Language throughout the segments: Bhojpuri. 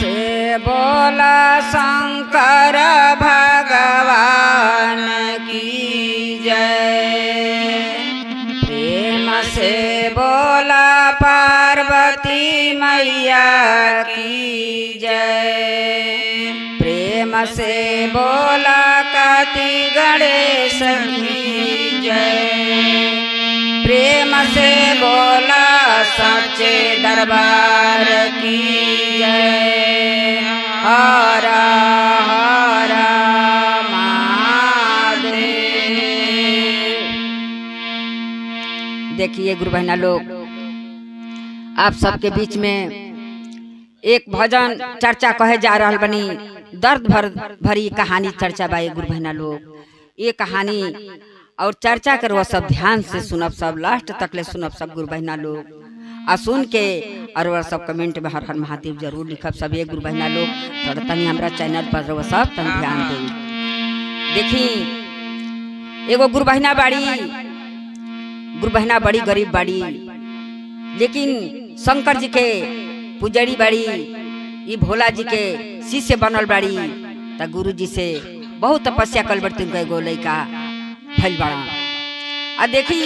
से बोला शंकर भगवान की जय। प्रेम से बोला पार्वती मैया की जय। प्रेम से बोला कार्तिक गणेश की जय। प्रेम से बोला सच्चे दरबार की जय। हर हर महादेव। देखिए गुरु बहना लोग, आप सबके बीच में एक भजन चर्चा कहे जा रहा बनी। दर्द भरी कहानी चर्चा बा गुरु बहना लोग। ये कहानी और चर्चा कर वो सब ध्यान से सुनब, सब लास्ट तक ले सुनब सब गुरु बहना लोग। आ सुन के और वो सब कमेंट में हर हर महादेव जरूर लिखब सब ये गुरु बहना लोग। थोड़ा तनी हमारा चैनल पर वो सब तनी ध्यान दे। देखी एगो गुरु बहना बड़ी गरीब बाड़ी, लेकिन शंकर जी के पुजारी बाड़ी, ये भोला जी के शिष्य बनल बाड़ी। त गुरु जी से बहुत तपस्या कल बड़ी। तुमको एगो लड़का भइल बड़ान। आ देखी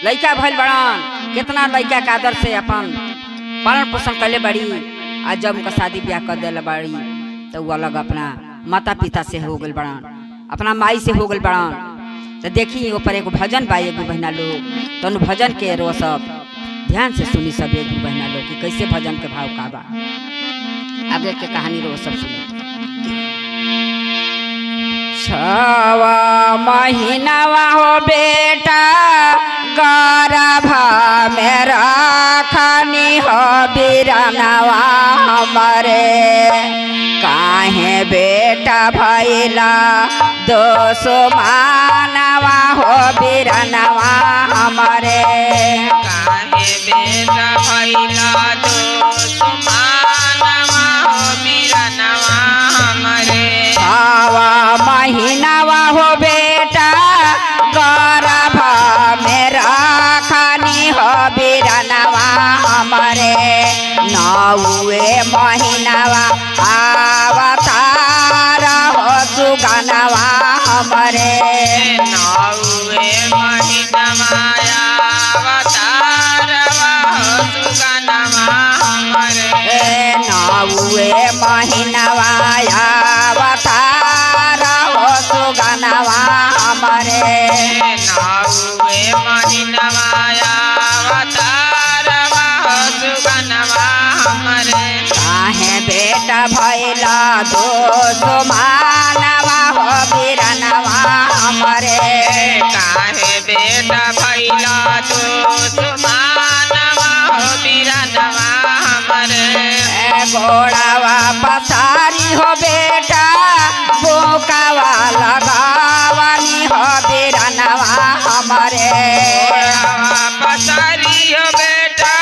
लड़का भइल बड़ान, कितना लड़का के आदर से अपन पालन पोषण कले बड़ी। आ जब उनका शादी ब्याह कर दिल बड़ी तो वो अलग अपना माता पिता से हो गल बड़ान, अपना माई से हो गल बड़ान। तो देखी ऊपर एगो भजन बा एगो बहना लोग। तो भजन के रो सब ध्यान से सुनी सब एक बहना लोग कि कैसे भजन के भाव का बा। आगे के कहानी रो सब सुनी। छवा महीनावा हो बेटा गर्भ में रखनी हो बिरनवा हमरे। काहे बेटा भैला दोष मानवा हो बिरनवा हमरे। काहे बेटा भैला दोष मानवा हो बिरनवा हमरे। छवा महीनावा हो बेटा गर्भ में रखनी हो बिरनवा हमरे। नौवे महीनावा अवतार हो सुगनवा हमरे। नौवे महीनावा अवतार हो सुगनवा हमरे। नौवे महीनावा अवतार हो सुगनवा हमरे। नौवे महीनावा अवतार हो सुगनवा हमरे। काहे बेटा भैला दोष मानवा हो बिरनवा हमरे। काहे बेटा भैला दोष मानवा हो बिरनवा हमरे। घोड़ावा पसारी हो बेटा बोकावा लगावानी हो बिरनवा हमरे। पसारी हो बेटा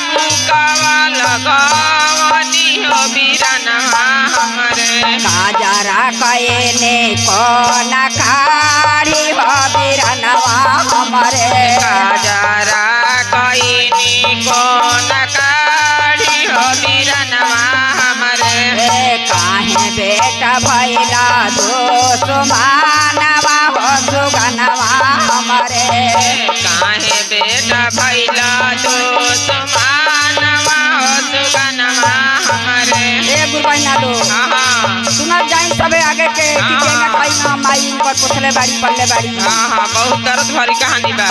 बुकावा लगावानी हो बिरनवा हमरे। काजरा कयने कोन कारी हो बिरनवा हमरे। काजरा कइनी कोन कारी हो बिरनवा हमरे। काहे बेटा भैला दोष मानवा हो सुगनवा हमरे। काहे बेटा भैला दोष मानवा हो सुगनवा हमरे। गुरु बहना लोग सुनत जाई सबे आगे के कि केना कइना माई पर पुछले बाड़ी पल्ले बाड़ी। बहुत दर्द भरी कहानी बा।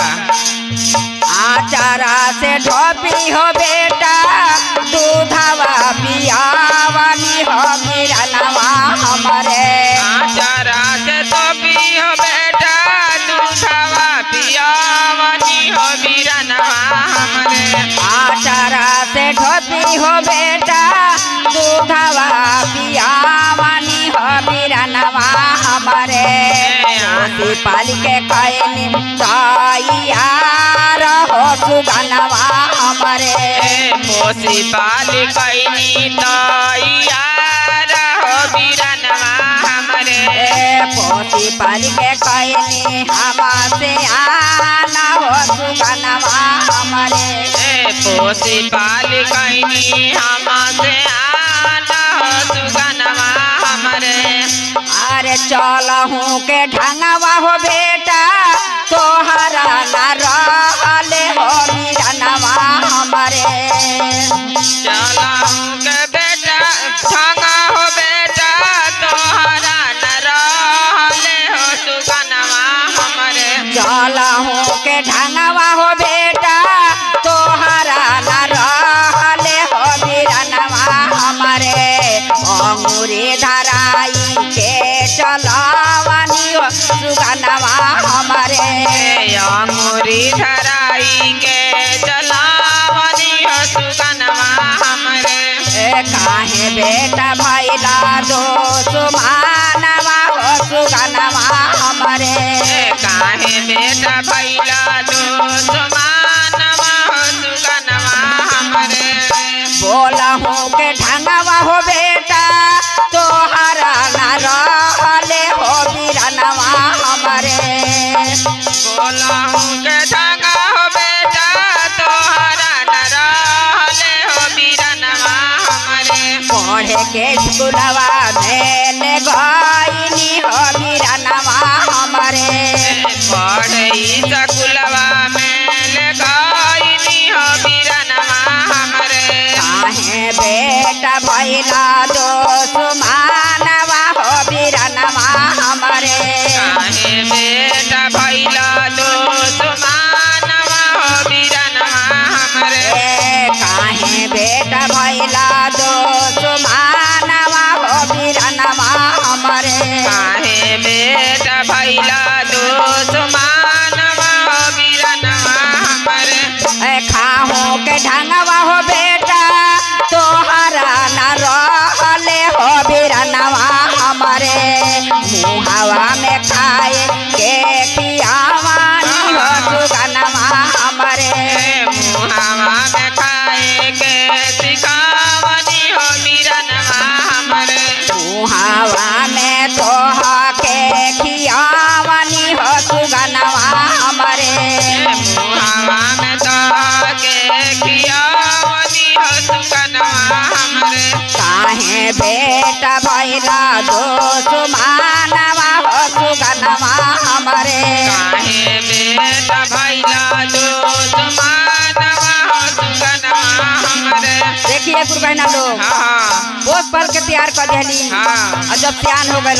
आचारा से ढोपी हो बेटा दूधवा पियावानी हो बिरनवा हमरे। आचारा से ढोपी हो बेटा दूधवा पियावानी हो बिरनवा हमरे। आचारा से ढोपी हो बेटा दूधवा पियावानी हो बिरनवा हमरे। पोसी पाल के कयनी तैयार हो सुगनवा हमरे। पोसी पाल कइनी तैयार हो बिरनवा हमरे। पोसी पाल के कयनी हमसे आना हो सुगनवा हमरे। पोसी पाल कइनी हमसे आना चलहूँ के ढंगवा हो बेटा तोहरा न रहले हो बीरनवा हमरे चलहूँ के बेटा ढंगा हो बेटा तोहरा न रहले हो सुगनवा हमरे चलहूँ के ढंगवा हो बेटा तोहरा न रहले हो बीरनवा हमरे अंगूरी धराई के चलवानी हो सुगनवा हमरे अंगूरी धराई के चलावनी हो सुगनवा हमरे काहे बेटा भैला दोसुमानवा हो सुगनवा हमरे काहे बेटा भैला दोसुमानवा हो सुगनवा हमरे बोलहूँ के ढंगवा हो बेटा तोहरा न रहले हो बीरनवा हमरे बोलहूँ के ढंगा हो बेटा तोहरा न रहले हो बीरनवा हमरे पढ़े के स्कूलवा में ले गईनी हो बीरनवा हमरे पढ़ई सकुलवा में ले गईनी हो बीरनवा हमरे काहे बेटा भैला दोसुमानवा हो बीरनवा हमरे काहे बेटा भैला दोसुमानवा हो बीरनवा हमरे काहे बेटा भैला दोसुमानवा हो बीरनवा हमरे काहे बेटा भैला दोसुमानवा हो बीरनवा हमरे खाहूँ के ढंगवा हो बेटा तोहरा न रहले हो बीरनवा हमरे मुहावा में खाए के खियावानी हो सुगनवा हमरे मुहावा में खाए के सिखावनी हो बीरनवा हमरे मुहावा में तोह के खियावानी हो सुगनवा हमरे मुहावा में तो के खियावनी हो सुगनवा हमरे काहे बेटा भैला दोसुमानवा हो सुगनवा हमरे काहे बेटा भैला दोसुमानवा हो सुगनवा हमरे देखिए गुरु बहना लोग हाँ पोस पल के तैयार कर दिहली हाँ और जब सियान हो गए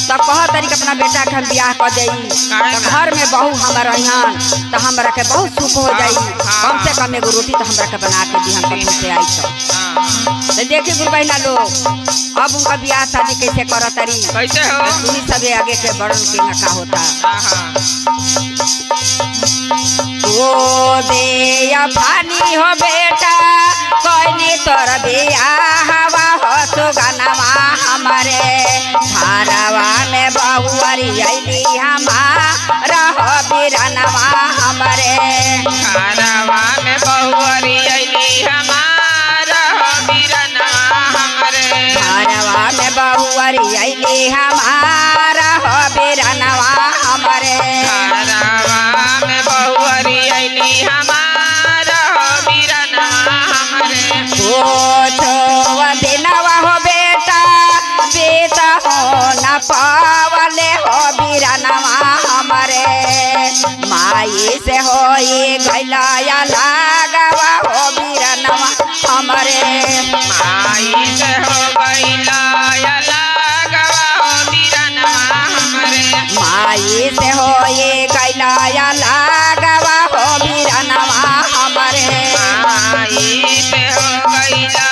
तब कह तरीके अपना बेटा के हम बियाह कर दई तो घर में बहू हमर रहियन तो हमरा के बहुत सुख हो जाई कम से कम एगो रोटी तो हमरा के बना के दी हम कहीं से आई तो देखिए गुरु बहना लोग अब उनका बियाह शादी कैसे करत तारी कैसे हो सुनी सबे आगे के बड़न के ना का होता ओ दे फानी हो बेटा कोई तोर बियाहवा हो सुगनवा हमरे धारवा में बहुअरी अइली हमारा हो बीरनवा हमरे धारवा में बहुअरी अइली हमारा हो बीरनवा हमरे धारवा में बहुअरी अइली हमारा हो बीरनवा हमरे धारवा में बहुअरी अइली हमारा हो बीरनवा हमरे छोटो दिनवा हो बेटा बेटा हो न पावले हो बीरनवा हमरे माई से होई गैला लागवा हो बीरनवा हमरे माई से हो गैला लागवा हो बीरनवा हमरे माई से होई गैला लागवा हो बीरनवा हमरे माई से हो गैला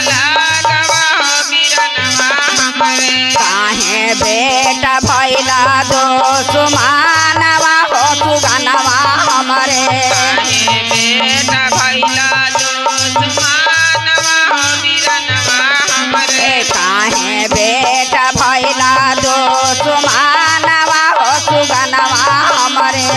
लागवा हो बीरनवा हमरे काहे बेटा भैला दोसुमानवा हो सुगनवा हमरे काहे बेटा भैला दोसुमानवा हो बीरनवा हमरे काहे बेटा भैला दोसुमानवा हो सुगनवा हमरे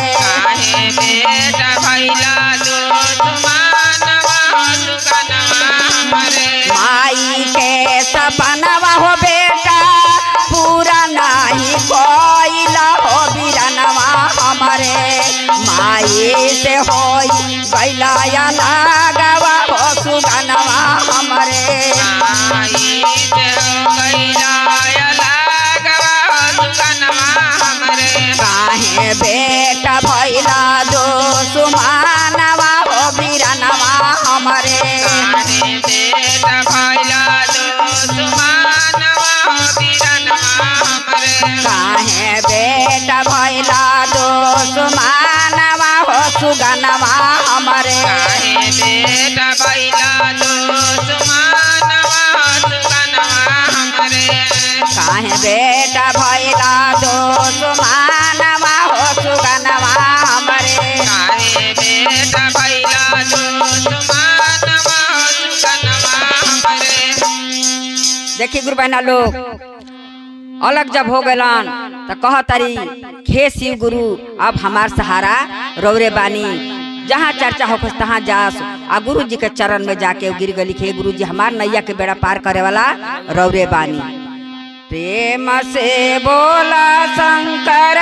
देखी गुरु बहना लोग अलग जब हो गलन तो कह तारी हे शिव गुरु अब हमार सहारा रौरे बानी, जहाँ चर्चा हो तहाँ जास आ गुरु जी के चरण में जाके गिर गली हे गुरु जी हमार नैया के बेड़ा पार करे वाला रौरे बानी। प्रेम से बोला शंकर